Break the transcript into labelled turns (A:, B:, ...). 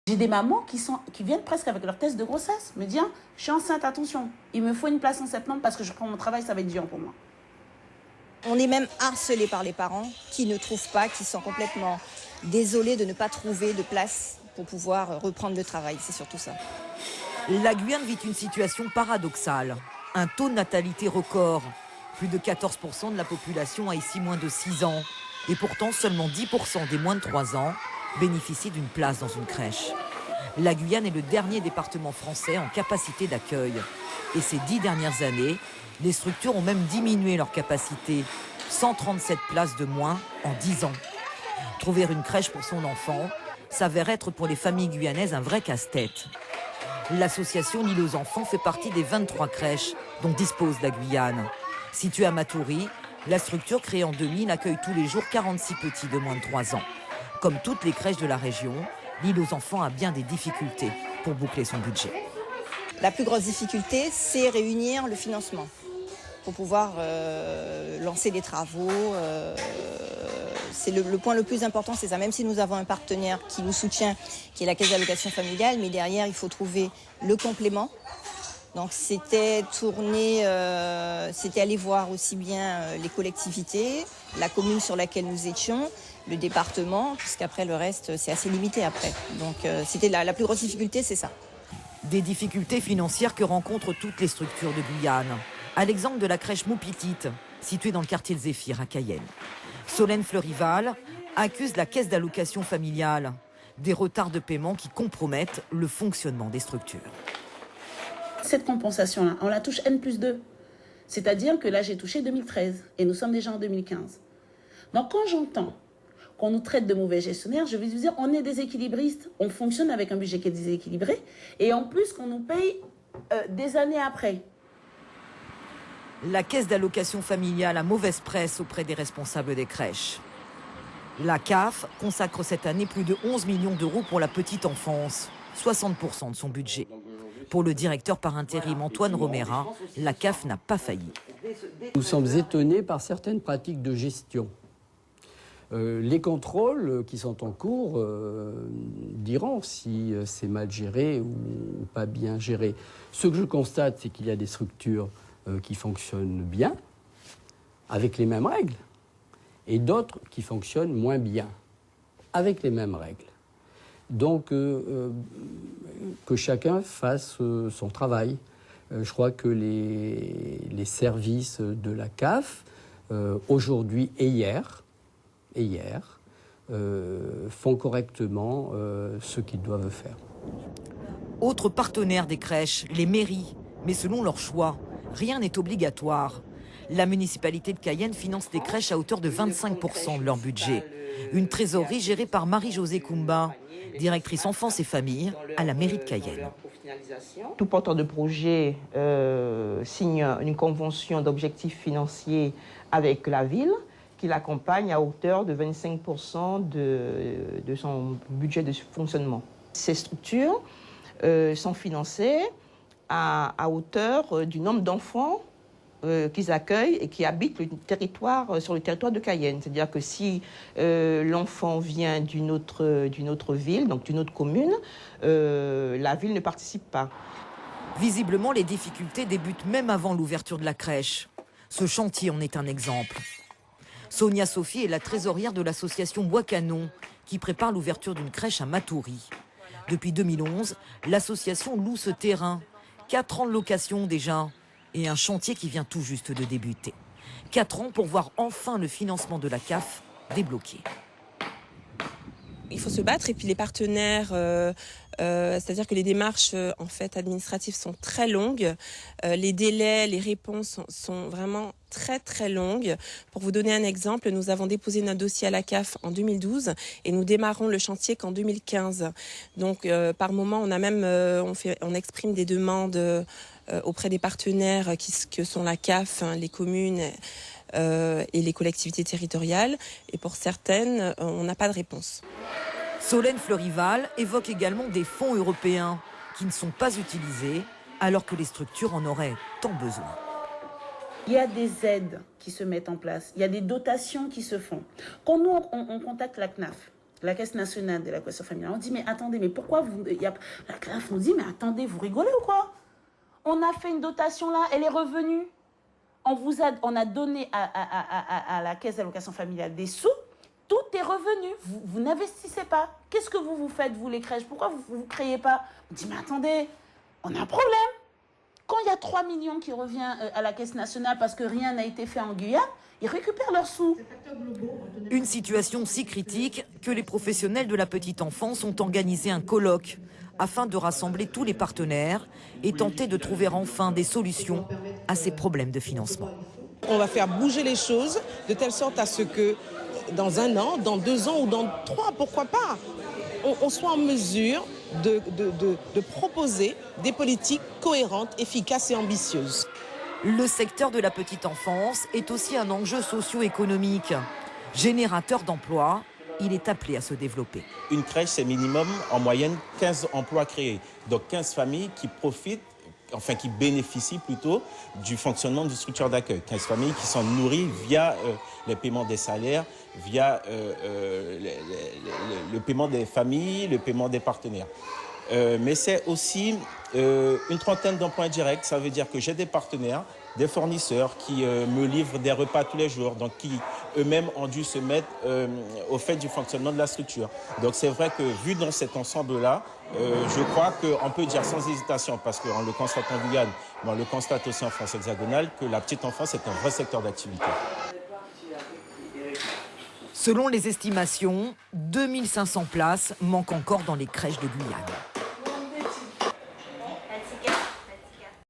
A: J'ai des mamans qui viennent presque avec leur test de grossesse, me dire « Je suis enceinte, attention, il me faut une place en septembre parce que je prends mon travail, ça va être dur pour moi. »
B: On est même harcelé par les parents qui ne trouvent pas, qui sont complètement désolés de ne pas trouver de place pour pouvoir reprendre le travail. C'est surtout ça.
C: La Guyane vit une situation paradoxale. Un taux de natalité record. Plus de 14% de la population a ici moins de 6 ans. Et pourtant, seulement 10% des moins de 3 ans bénéficient d'une place dans une crèche. La Guyane est le dernier département français en capacité d'accueil. Et ces 10 dernières années, les structures ont même diminué leur capacité. 137 places de moins en 10 ans. Trouver une crèche pour son enfant s'avère être pour les familles guyanaises un vrai casse-tête. L'association L'Île aux enfants fait partie des 23 crèches dont dispose la Guyane. Située à Matoury, la structure créée en 2000 accueille tous les jours 46 petits de moins de 3 ans. Comme toutes les crèches de la région, L'Île aux enfants a bien des difficultés pour boucler son budget.
B: La plus grosse difficulté, c'est réunir le financement pour pouvoir lancer les travaux. C'est le point le plus important, c'est ça. Même si nous avons un partenaire qui nous soutient, qui est la Caisse d'allocation familiale, mais derrière, il faut trouver le complément. Donc c'était c'était aller voir aussi bien les collectivités, la commune sur laquelle nous étions, le département, puisqu'après le reste, c'est assez limité après. Donc c'était la plus grosse difficulté, c'est ça.
C: Des difficultés financières que rencontrent toutes les structures de Guyane. À l'exemple de la crèche Moupitite, située dans le quartier de Zéphyr à Cayenne. Solène Fleurival accuse la caisse d'allocation familiale. Des retards de paiement qui compromettent le fonctionnement des structures.
A: Cette compensation-là, on la touche N+2. C'est-à-dire que là, j'ai touché 2013 et nous sommes déjà en 2015. Donc quand j'entends qu'on nous traite de mauvais gestionnaires, je vais vous dire, on est déséquilibriste, on fonctionne avec un budget qui est déséquilibré et en plus qu'on nous paye des années après.
C: La caisse d'allocation familiale a mauvaise presse auprès des responsables des crèches. La CAF consacre cette année plus de 11 millions d'euros pour la petite enfance, 60% de son budget. Pour le directeur par intérim Antoine Romera, la CAF n'a pas failli.
D: Nous sommes étonnés par certaines pratiques de gestion. Les contrôles qui sont en cours diront si c'est mal géré ou pas bien géré. Ce que je constate, c'est qu'il y a des structures qui fonctionnent bien, avec les mêmes règles, et d'autres qui fonctionnent moins bien, avec les mêmes règles. Donc, que chacun fasse son travail. Je crois que les services de la CAF, aujourd'hui et hier, font correctement ce qu'ils doivent faire.
C: Autre partenaire des crèches, les mairies, mais selon leur choix. Rien n'est obligatoire. La municipalité de Cayenne finance les crèches à hauteur de 25% de leur budget. Une trésorerie gérée par Marie-Josée Koumba, directrice enfance et famille à la mairie de Cayenne.
E: Tout porteur de projet signe une convention d'objectifs financiers avec la ville qui l'accompagne à hauteur de 25% de son budget de fonctionnement. Ces structures sont financées à hauteur du nombre d'enfants qu'ils accueillent et qui habitent sur le territoire de Cayenne. C'est-à-dire que si l'enfant vient d'une autre ville, donc d'une autre commune, la ville ne participe pas.
C: Visiblement, les difficultés débutent même avant l'ouverture de la crèche. Ce chantier en est un exemple. Sonia Sophie est la trésorière de l'association Bois Canon qui prépare l'ouverture d'une crèche à Matoury. Depuis 2011, l'association loue ce terrain. 4 ans de location déjà et un chantier qui vient tout juste de débuter. 4 ans pour voir enfin le financement de la CAF débloqué.
F: Il faut se battre et puis les partenaires, c'est-à-dire que les démarches en fait administratives sont très longues. Les délais, les réponses sont vraiment très très longues. Pour vous donner un exemple, nous avons déposé notre dossier à la CAF en 2012 et nous démarrons le chantier qu'en 2015. Donc par moment, on a même on exprime des demandes auprès des partenaires que sont la CAF, les communes et les collectivités territoriales. Et pour certaines, on n'a pas de réponse.
C: Solène Fleurival évoque également des fonds européens qui ne sont pas utilisés alors que les structures en auraient tant besoin.
A: Il y a des aides qui se mettent en place, il y a des dotations qui se font. Quand nous, on contacte la CNAF, la Caisse nationale de l'allocation familiale. On dit, mais attendez, mais pourquoi vous... La CLAF nous dit, mais attendez, vous rigolez ou quoi? On a fait une dotation là, elle est revenue. On a donné à la Caisse d'allocation familiale des sous, tout est revenu. Vous n'investissez pas. Qu'est-ce que vous faites, vous, les crèches? Pourquoi vous ne créez pas? On dit, mais attendez, on a un problème. Quand il y a 3 millions qui revient à la Caisse nationale parce que rien n'a été fait en Guyane, ils récupèrent leurs sous.
C: Une situation si critique que les professionnels de la petite enfance ont organisé un colloque afin de rassembler tous les partenaires et tenter de trouver enfin des solutions à ces problèmes de financement.
G: On va faire bouger les choses de telle sorte à ce que dans 1 an, dans 2 ans ou dans 3, pourquoi pas, on soit en mesure de proposer des politiques cohérentes, efficaces et ambitieuses.
C: Le secteur de la petite enfance est aussi un enjeu socio-économique. Générateur d'emplois, il est appelé à se développer.
H: Une crèche, c'est minimum en moyenne 15 emplois créés. Donc 15 familles qui profitent, enfin qui bénéficient plutôt du fonctionnement d'une structure d'accueil. 15 familles qui sont nourries via les paiements des salaires, via le paiement des familles, le paiement des partenaires. Mais c'est aussi une trentaine d'emplois indirects. Ça veut dire que j'ai des partenaires, des fournisseurs qui me livrent des repas tous les jours, donc qui eux-mêmes ont dû se mettre au fait du fonctionnement de la structure. Donc c'est vrai que vu dans cet ensemble-là, je crois qu'on peut dire sans hésitation, parce qu'on le constate en Guyane, mais on le constate aussi en France hexagonale, que la petite enfance est un vrai secteur d'activité.
C: Selon les estimations, 2500 places manquent encore dans les crèches de Guyane.